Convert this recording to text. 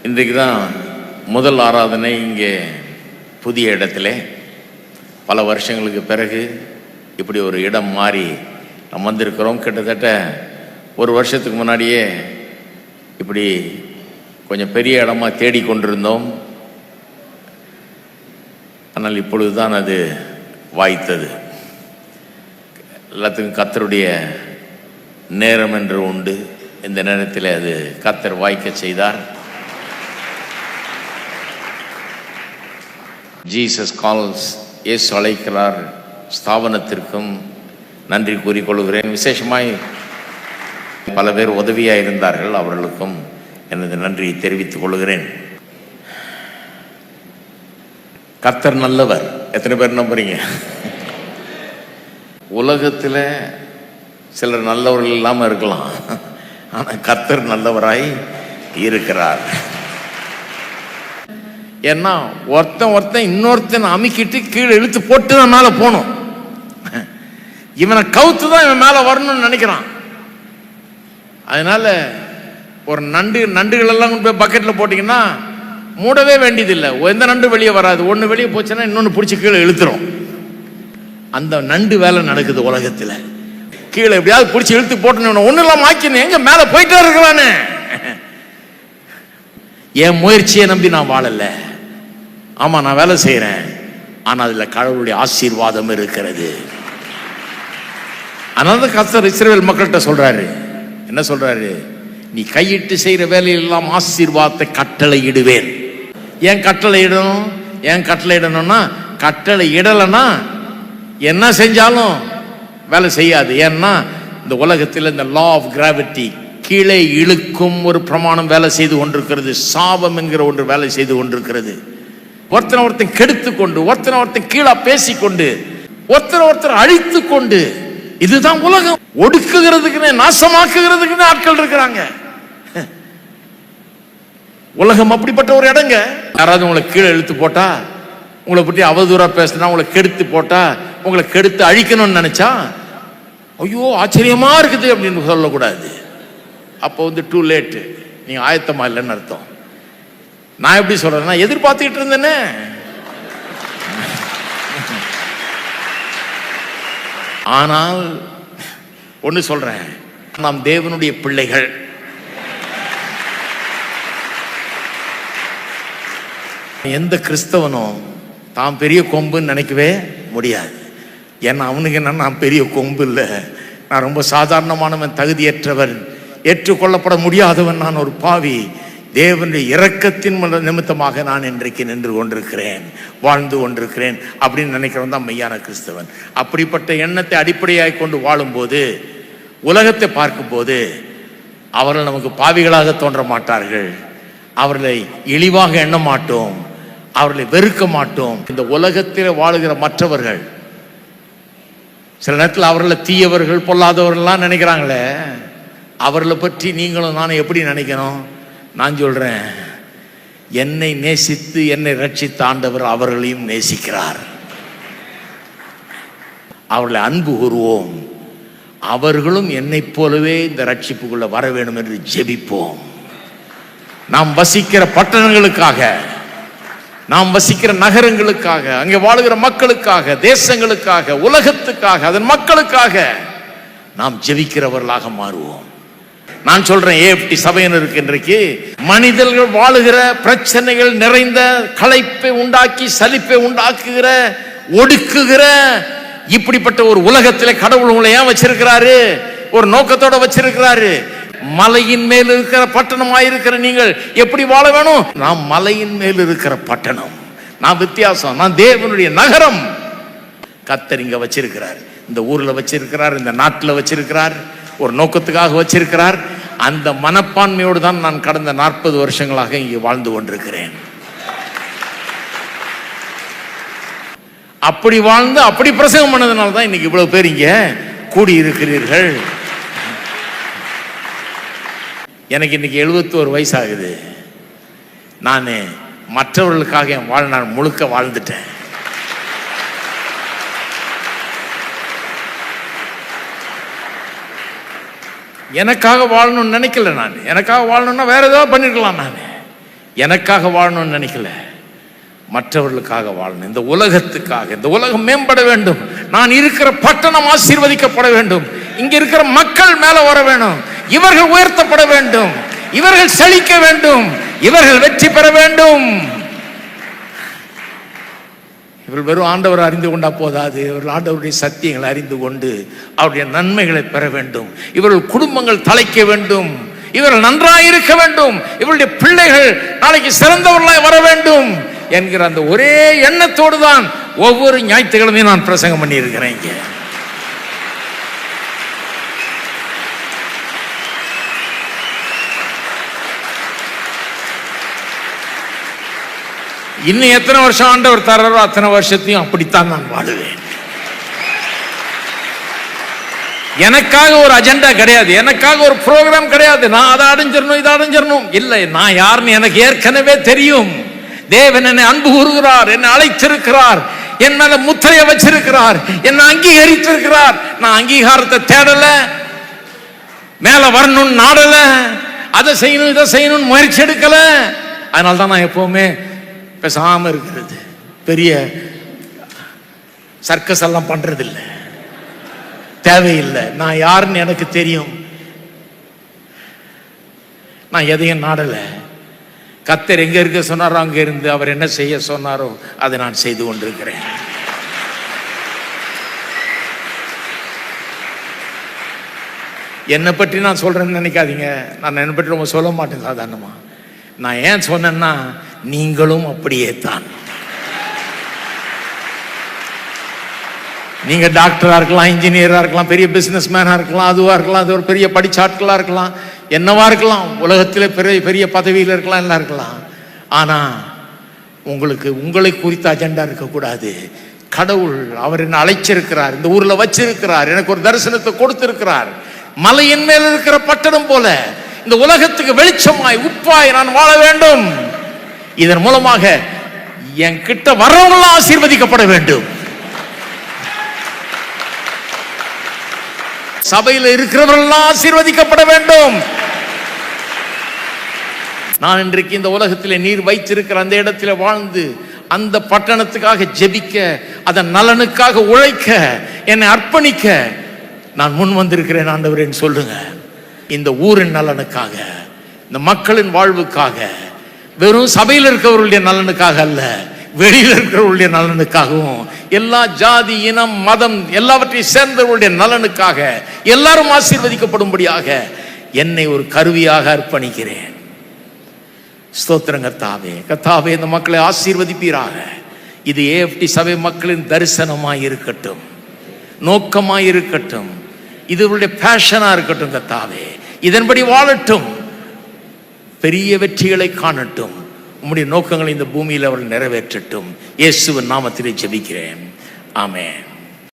இன்றைக்கு தான் முதல் ஆராதனை இங்கே புதிய இடத்துல. பல வருஷங்களுக்கு பிறகு இப்படி ஒரு இடம் மாறி நம்ம வந்திருக்கிறோம். கிட்டத்தட்ட ஒரு வருஷத்துக்கு முன்னாடியே இப்படி கொஞ்சம் பெரிய இடமா தேடிக்கொண்டிருந்தோம். ஆனால் இப்பொழுது தான் அது வாய்த்தது. எல்லாத்துக்கும் கர்த்தருடைய நேரம் என்று உண்டு. இந்த நேரத்தில் அது கர்த்தர் வாய்க்க செய்தார். ஜீசஸ் கால்ஸ், இயேசு அழைக்கிறார் ஸ்தாபனத்திற்கும் நன்றி கூறிக்கொள்கிறேன். விசேஷமாய் பல பேர் உதவியாக இருந்தார்கள், அவர்களுக்கும் எனது நன்றியை தெரிவித்துக் கொள்கிறேன். கர்த்தர் நல்லவர். எத்தனை பேர் நம்புறீங்க? உலகத்தில் சிலர் நல்லவர்கள் இல்லாமல் இருக்கலாம், ஆனால் கர்த்தர் நல்லவராய் இருக்கிறார். ஏன்னா ஒருத்தன் இன்னொருத்தன் அமுக்கிட்டு கீழே இழுத்து போட்டு தான் மேலே போகணும். இவனை கவுத்து தான் இவன் மேலே வரணும்னு நினைக்கிறான். அதனால ஒரு நண்டுகள் எல்லாம் கொண்டு போய் பக்கெட்டில் போட்டிங்கன்னா மூடவே வேண்டியதில்லை. எந்த நண்டு வெளியே வராது. ஒன்று வெளியே போச்சுன்னா இன்னொன்று பிடிச்சி கீழே இழுத்துரும். அந்த நண்டு வேலை நடக்குது உலகத்தில். கீழே எப்படியாவது பிடிச்சி இழுத்து போட்டு ஒன்றும் இல்லாமல் ஆக்கினேன், எங்க மேலே போயிட்டே இருக்கிறானே. என் முயற்சியை நம்பி நான் வாழல. ஆமா, நான் வேலை செய்யறேன், ஆனா அதுல கடவுளுடைய ஆசீர்வாதம் இருக்கிறது. அதனால கர்த்தர் இஸ்ரவேல் மக்கள்கிட்ட சொல்றாரு, என்ன சொல்றாரு? நீ கையிட்டு செய்யற வேலையெல்லாம் ஆசீர்வாதத்தை கட்டளை இடுவேன். ஏன் கட்டளை இடணும்? ஏன் கட்டளை இடணும்னா, கட்டளை இடலைன்னா என்ன செஞ்சாலும் வேலை செய்யாது. ஏன்னா இந்த உலகத்தில் இந்த லா ஆஃப் கிராவிட்டி, கீழே இழுக்கும் ஒரு பிரமாணம் வேலை செய்து கொண்டிருக்கிறது. சாபம் என்கிற ஒன்று வேலை செய்து கொண்டிருக்கிறது. ஒருத்தன் கெடுத்து கொண்டு, ஒருத்தன் கீழே பேசிக்கொண்டு, ஒருத்தர் அழித்து கொண்டு, இதுதான் உலகம். ஒடுக்குகிறதுக்குன்னு, நாசமாக்குகிறதுக்குன்னு ஆட்கள் இருக்கிறாங்க. உலகம் அப்படிப்பட்ட ஒரு இடங்க. யாராவது உங்களை கீழே இழுத்து போட்டா, உங்களை பற்றி அவதூறா பேசினா, உங்களை கெடுத்து போட்டா, உங்களை கெடுத்து அழிக்கணும்னு நினைச்சா, ஐயோ ஆச்சரியமா இருக்குது அப்படின்னு சொல்லக்கூடாது. அப்போ டூ லேட், நீங்க ஆயத்தமா இல்லைன்னு அர்த்தம். நான் எப்படி சொல்றேன்னா, எதிர்பார்த்துக்கிட்டு இருந்தேனே. ஆனால் ஒன்று சொல்றேன், நாம் தேவனுடைய பிள்ளைகள். எந்த கிறிஸ்தவனும் தான் பெரிய கொம்புன்னு நினைக்கவே முடியாது. ஏன்னா அவனுக்கு என்ன, நான் பெரிய கொம்பு இல்லை, நான் ரொம்ப சாதாரணமானவன், தகுதியற்றவன், ஏற்றுக்கொள்ளப்பட முடியாதவன், நான் ஒரு பாவி. தேவனுடைய இரக்கத்தின் நிமித்தமாக நான் இன்றைக்கு நின்று கொண்டிருக்கிறேன், வாழ்ந்து கொண்டிருக்கிறேன் அப்படின்னு நினைக்கிறவன் தான் மெய்யான கிறிஸ்தவன். அப்படிப்பட்ட எண்ணத்தை அடிப்படையாக கொண்டு வாழும்போது, உலகத்தை பார்க்கும்போது, அவர்கள் நமக்கு பாவிகளாக தோன்ற மாட்டார்கள். அவர்களை இழிவாக எண்ண மாட்டோம், அவர்களை வெறுக்க மாட்டோம். இந்த உலகத்தில் வாழுகிற மற்றவர்கள் சில நேரத்தில் அவர்களை தீயவர்கள், பொல்லாதவர்கள்லாம் நினைக்கிறாங்களே, அவர்களை பற்றி நீங்களும் நானும் எப்படி நினைக்கணும்? நான் சொல்றேன், என்னை நேசித்து என்னை ரட்சித்த ஆண்டவர் அவர்களையும் நேசிக்கிறார். அவர்களை அன்பு கூறுவோம். அவர்களும் என்னை போலவே இந்த ரட்சிப்புக்குள்ள வர வேண்டும் என்று ஜெபிப்போம். நாம் வசிக்கிற பட்டணங்களுக்காக, நாம் வசிக்கிற நகரங்களுக்காக, அங்கே வாழுகிற மக்களுக்காக, தேசங்களுக்காக, உலகத்துக்காக, அதன் மக்களுக்காக நாம் ஜெபிக்கிறவர்களாக மாறுவோம். நான் சொல்றேன், ஏஎஃப்டி சபையினருக்கு இன்றைக்கு மனிதர்கள் வாழுகிற பிரச்சனைகள் நிறைந்த, களைப்பை உண்டாக்கி சலிப்பை உண்டாக்குகிற, ஒடுக்குகிற இப்படிப்பட்ட ஒரு உலகத்திலே கடவுள் உங்களை ஏன் வச்சிருக்கிறாரு? ஒரு நோக்கத்தோட வச்சிருக்கிறாரு. மலையின் மேல் இருக்கிற பட்டணமாயிருக்கிற நீங்கள் எப்படி வாழ வேணும்? நாம் மலையின் மேல் இருக்கிற பட்டணம். நான் வித்தியாசம், நான் தேவனுடைய நகரம். கர்த்தர் இங்க வச்சிருக்கிறார், இந்த ஊர்ல வச்சிருக்கிறார், இந்த நாட்டில் வச்சிருக்கிறார், ஒரு நோக்கத்துக்காக வச்சிருக்கிறார். அந்த மனப்பான்மையோடு தான் நான் கடந்த 40 வருஷங்களாக இங்கே வாழ்ந்து கொண்டிருக்கிறேன். அப்படி வாழ்ந்து அப்படி பிரசங்கம் பண்ணதுனால தான் இன்னைக்கு இவ்வளவு பேர் இங்க கூடி இருக்கிறீர்கள். எனக்கு இன்னைக்கு 71 வயசு ஆகுது. நான் மற்றவர்களுக்காக என் வாழ்நாள் முழுக்க வாழ்ந்துட்டேன். எனக்காக வாழணும்னு நினைக்கல. நான் எனக்காக வாழணும்னா வேற ஏதாவது பண்ணிருக்கலாம். நான் எனக்காக வாழணும்னு நினைக்கல, மற்றவர்களுக்காக வாழணும். இந்த உலகத்துக்காக, இந்த உலகம் மேம்பட வேண்டும், நான் இருக்கிற பட்டணம் ஆசீர்வதிக்கப்பட வேண்டும், இங்க இருக்கிற மக்கள் மேல வர வேணும், இவர்கள் உயர்த்தப்பட வேண்டும், இவர்கள் செழிக்க வேண்டும், இவர்கள் வெற்றி பெற வேண்டும். இவர்கள் வெறும் ஆண்டவர் அறிந்து கொண்டா போதாது, இவர்கள் ஆண்டவருடைய சத்தியங்களை அறிந்து கொண்டு அவருடைய நன்மைகளை பெற வேண்டும். இவர்கள் குடும்பங்கள் தலைக்க வேண்டும், இவர்கள் நன்றாக இருக்க வேண்டும், இவருடைய பிள்ளைகள் நாளைக்கு சிறந்தவர்களாய் வர வேண்டும் என்கிற அந்த ஒரே எண்ணத்தோடு தான் ஒவ்வொரு ஞாயிற்றுக்கிழமையும் நான் பிரசங்கம் பண்ணி இருக்கிறேன். இங்கே இன்னும் எத்தனை வருஷம் ஆண்டவர் தர்றாரோ அத்தனை வருஷத்தையும் அப்படித்தான் நான் வாழுவேன். எனக்காக ஒரு அஜெண்டா கிடையாது, எனக்காக ஒரு ப்ரோக்ராம் கிடையாது, நான் அதை அடைஞ்சிடணும் இதை அடைஞ்சிடணும் இல்லை. நான் யாருன்னு எனக்கு ஏற்கனவே தெரியும். தேவன் என்னை அன்பு கூறுகிறார், என்னை அழைத்திருக்கிறார், என் மேல முத்திரையை வச்சிருக்கிறார், என்னை அங்கீகரித்திருக்கிறார். நான் அங்கீகாரத்தை தேடல, மேல வரணும் நாடல, அதை செய்யணும் இதை செய்யணும் முயற்சி எடுக்கல. அதனால தான் நான் எப்பவுமே பேசாம இருக்கிறது. பெரிய சர்க்கஸ் எல்லாம் பண்றது இல்லை, தேவையில்லை. நான் யாருன்னு எனக்கு தெரியும், நான் எதையும் நாடல. கர்த்தர் எங்க இருக்க சொன்னாரோ அங்க இருந்து அவர் என்ன செய்ய சொன்னாரோ அதை நான் செய்து கொண்டிருக்கிறேன். என்னை பற்றி நான் சொல்றேன்னு நினைக்காதீங்க, நான் என்னை பற்றி ரொம்ப சொல்ல மாட்டேன் சாதாரணமா. நான் ஏன் சொன்னேன்னா நீங்களும் அப்படியே தான். நீங்க டாக்டரா இருக்கலாம், இன்ஜினியரா இருக்கலாம், பெரிய பிசினஸ் மேனா இருக்கலாம், அதுவா இருக்கலாம், அது ஒரு பெரிய படிச்ச ஆட்களா இருக்கலாம், என்னவா இருக்கலாம், உலகத்தில் பெரிய பெரிய பதவியில் இருக்கலாம், எல்லாம் இருக்கலாம். ஆனா உங்களுக்கு உங்களை குறித்த அஜெண்டா இருக்கக்கூடாது. கடவுள் அவர் என்ன அழைச்சிருக்கிறார், இந்த ஊர்ல வச்சிருக்கிறார், எனக்கு ஒரு தரிசனத்தை கொடுத்திருக்கிறார். மலையின் மேல் இருக்கிற பட்டணம் போல இந்த உலகத்துக்கு வெளிச்சமாய் உப்பாய் நான் வாழ வேண்டும். இதன் மூலமாக என் கிட்ட வர்றவங்களாம் ஆசீர்வதிக்கப்பட வேண்டும். சபையில் இருக்கிறவர்களெல்லாம் ஆசீர்வதிக்கப்பட வேண்டும். நான் இன்றைக்கு இந்த உலகத்தில் நீர் வைத்திருக்கிற அந்த இடத்துல வாழ்ந்து அந்த பட்டணத்துக்காக ஜெபிக்க, அதன் நலனுக்காக உழைக்க, என்னை அர்ப்பணிக்க நான் முன் வந்திருக்கிறேன். ஆண்டவரேன்னு சொல்லுங்க. இந்த ஊரின் நலனுக்காக, இந்த மக்களின் வாழ்வுக்காக, வெறும் சபையில் இருக்கிறவர்களுடைய நலனுக்காக அல்ல, வெளியில் இருக்கிறவர்களுடைய நலனுக்காகவும், எல்லா ஜாதி இனம் மதம் எல்லாவற்றையும் சேர்ந்தவர்களுடைய நலனுக்காக, எல்லாரும் ஆசீர்வதிக்கப்படும்படியாக என்னை ஒரு கருவியாக அர்ப்பணிக்கிறேன். ஸ்தோத்திரம் கர்த்தாவே. கர்த்தாவே, இந்த மக்களை ஆசீர்வதிப்பீராக. இது ஏஎஃப்டி சபை மக்களின் தரிசனமாய் இருக்கட்டும், நோக்கமாய் இருக்கட்டும், இதுவருடைய பேஷனா இருக்கட்டும். கர்த்தாவே, இதன்படி வாழட்டும், பெரிய வெற்றிகளை காணட்டும், உம்முடைய நோக்கங்களை இந்த பூமியில் அவர்கள் நிறைவேற்றட்டும். இயேசுவின் நாமத்திலே ஜெபிக்கிறேன். ஆமென்.